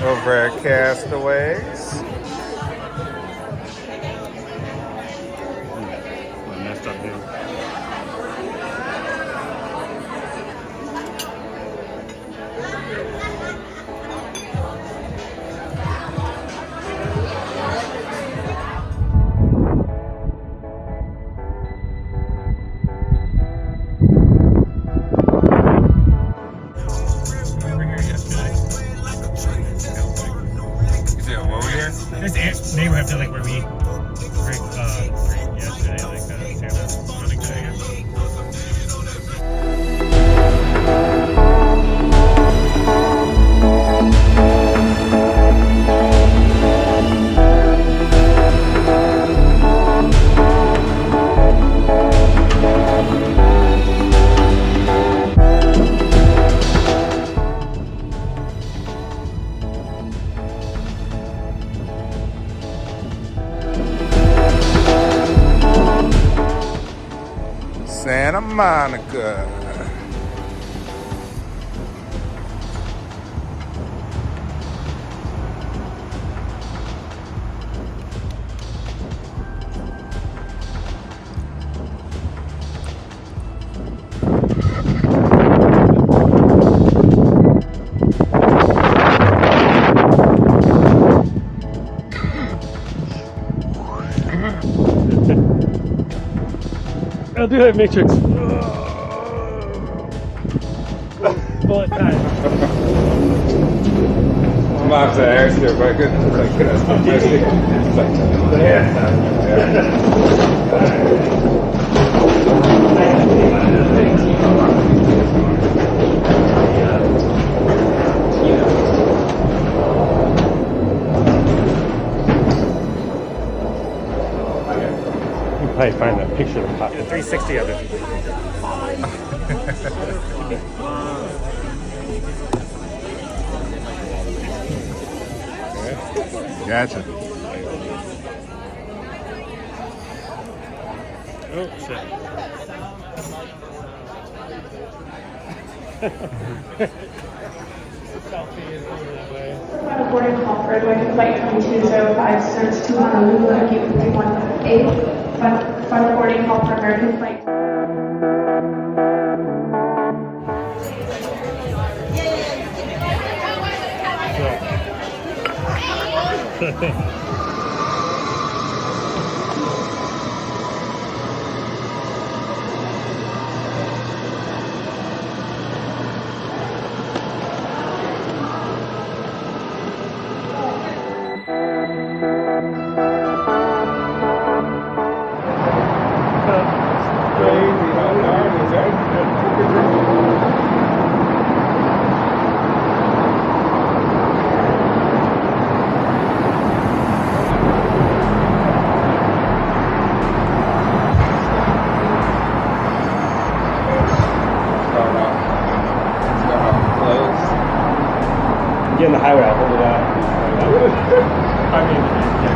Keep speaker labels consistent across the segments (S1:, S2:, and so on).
S1: over at Castaways.
S2: I messed up here. This neighborhood feels like where we yesterday, like running today.
S1: Santa Monica.
S2: I'll do that Matrix. Bullet time.
S1: I'm about to ask you if I could ask my question.
S2: You can probably find that picture of the pop. 360 of it.
S1: Gotcha.
S2: Oh, shit.
S3: Boarding call for Burbank flight 2205 starts to Honolulu at gate 318. Final boarding call for American flight.
S2: Get in the highway, I'll hold it out. I mean, yeah.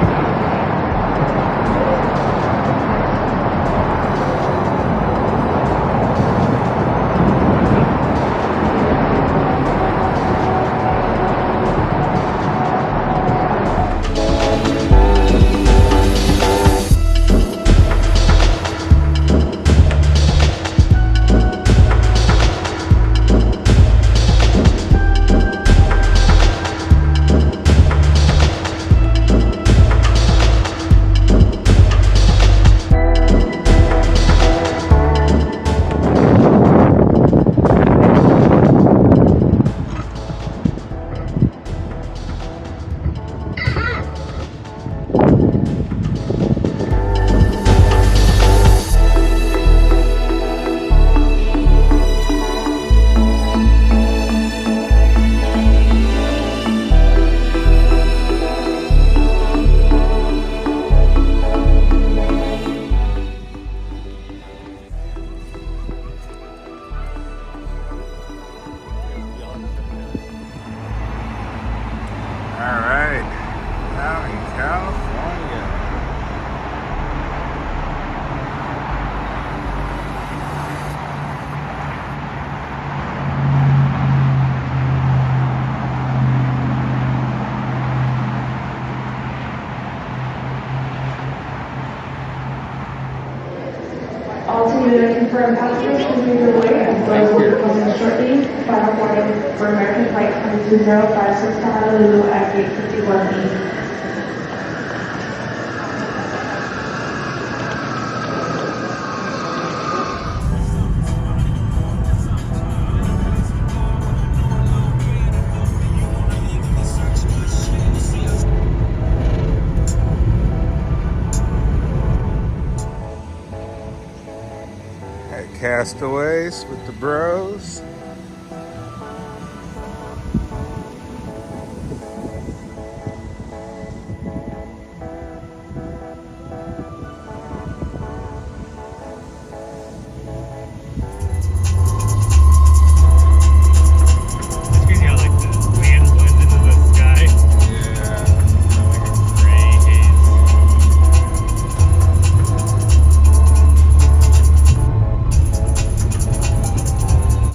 S3: confirm passengers can move your way as doors will be closing shortly. Final warning for American Flight 22056 to Honolulu at gate 51E.
S1: At Castaways with the bros.